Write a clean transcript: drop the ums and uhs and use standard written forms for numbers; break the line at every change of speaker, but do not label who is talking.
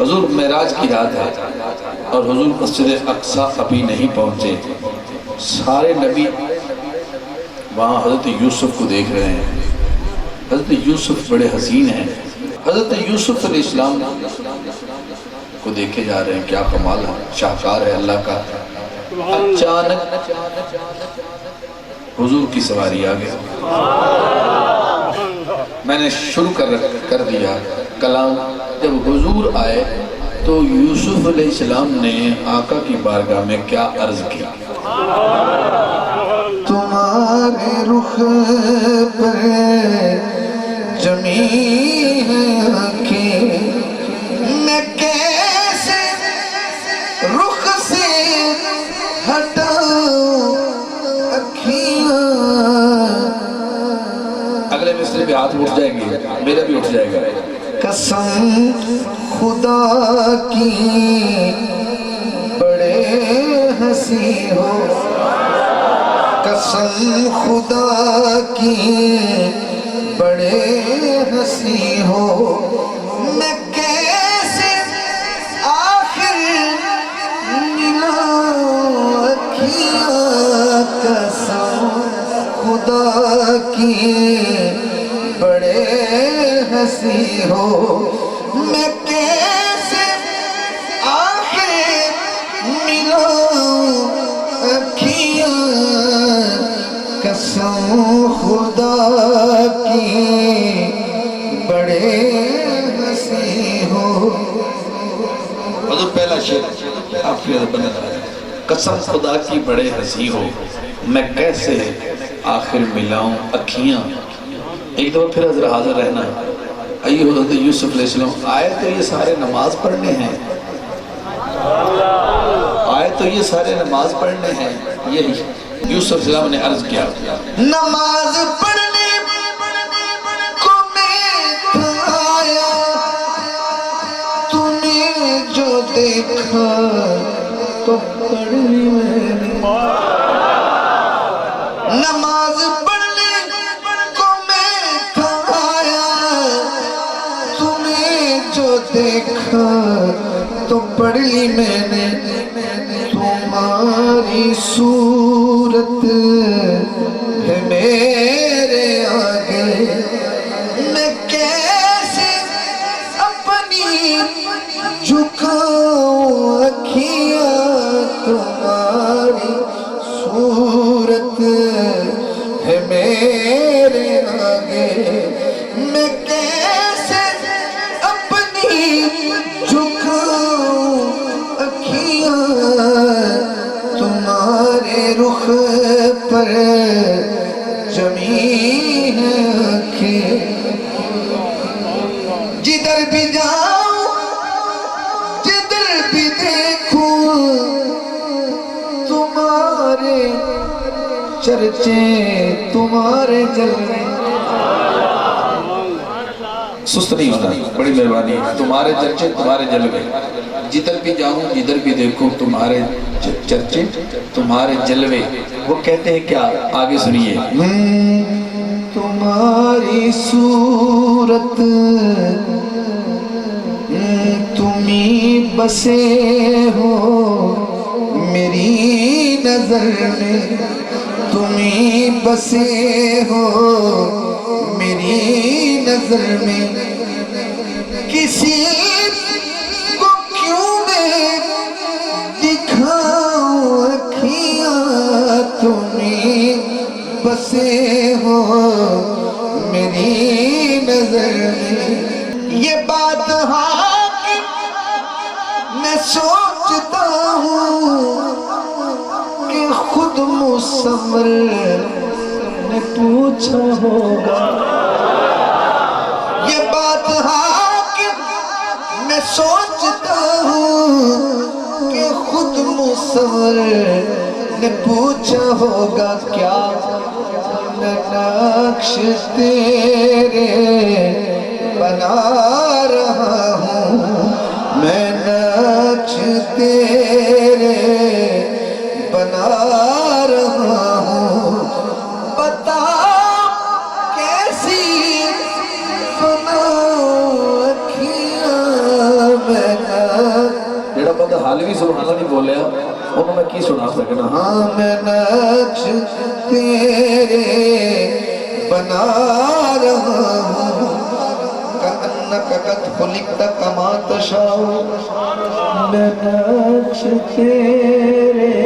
حضور معراج کی رات ہے اور حضور مسجد اقصی ابھی نہیں پہنچے، سارے نبی وہاں حضرت یوسف کو دیکھ رہے ہیں۔ حضرت یوسف بڑے حسین ہیں، حضرت یوسف علیہ السلام کو دیکھے جا رہے ہیں، کیا کمال ہے، شاہکار ہے اللہ کا۔ اچانک حضور کی سواری آ گئی۔ میں نے شروع کر دیا کلام، جب حضور آئے تو یوسف علیہ السلام نے آقا کی بارگاہ میں کیا عرض کی؟
تمہارے رخ پر جمی ہے آنکھیں، میں کیسے رخ سے ہٹاؤں اکھیاں۔
اگلے مصرے پہ ہاتھ اٹھ جائیں گے، میرا بھی اٹھ جائے گا۔
قسم خدا کی بڑے ہنسی ہو، قسم خدا کی بڑے ہنسی ہو، میں کیسے آخر ملاؤں اکھیاں۔ قسم خدا کی بڑے ہنسی ہو، میں کیسے آخر ملاؤں اکھیاں۔ قسم خدا کی بڑے ہنسی ہو۔
حضور پہلا شعر آپ کی عزت بندہ ہے، قسم خدا کی بڑے ہنسی ہو، میں کیسے آخر ملاؤں اکھیاں۔ ایک دفعہ پھر حضرت حاضر رہنا۔ آئیے حضرت یوسف علیہ السلام آئے تو یہ سارے نماز پڑھنے ہیں، آئے تو یہ سارے نماز پڑھنے ہیں۔ یہ یوسف علیہ السلام نے عرض کیا،
نماز پڑھنے کو میں آیا، تم نے جو دیکھا تو پڑھی میں نے۔ نماز پڑھنے کو میں آیا، تم نے جو دیکھا تو پڑھ لی میں نے۔ تمہاری صورت ہے میرے آگے، میں کیسے اپنی جھکاؤں اکھیاں۔ تمہاری صورت ہے میرے آگے، میں کیسے اپنی جھکاؤں اکھیاں۔ تمہارے رخ پر جمی ہے آنکھیں، جدھر بھی جاؤں جدھر بھی دیکھوں تمہارے چرچے تمہارے جلوے۔
سست نہیں ہونا، بڑی مہربانی، تمہارے چرچے تمہارے جلوے، جدھر بھی جاؤں جدھر بھی دیکھوں تمہارے چرچے تمہارے جلوے۔ وہ کہتے ہیں کیا؟ آگے سنیے،
تمہاری صورت تمہیں بسے ہو میری نظر میں، تمہیں بسے ہو میری نظر میں۔ کسی کو کیوں میں دکھاؤں اکھیاں، تمہیں بسے ہو میری نظر میں۔ یہ بات حاکم میں سوچتا ہوں کہ خود مصور نے پوچھا ہوگا۔ یہ بات حاکم میں سوچتا ہوں کہ خود مصور نے پوچھا ہوگا۔ کیا میں نقش تیرے بنا رہا ہوں، میں نقش تیرے بنا رہا ہوں، بتا کیسی بناؤں اکھیاں۔ میں
حال بھی سبحان اللہ نہیں بولیا انہوں نے کی سنا سکنا
ہاں میں نقش تیرے بنا رہا ہوں کأنک قد خلقت کما تشاء میں نقش تیرے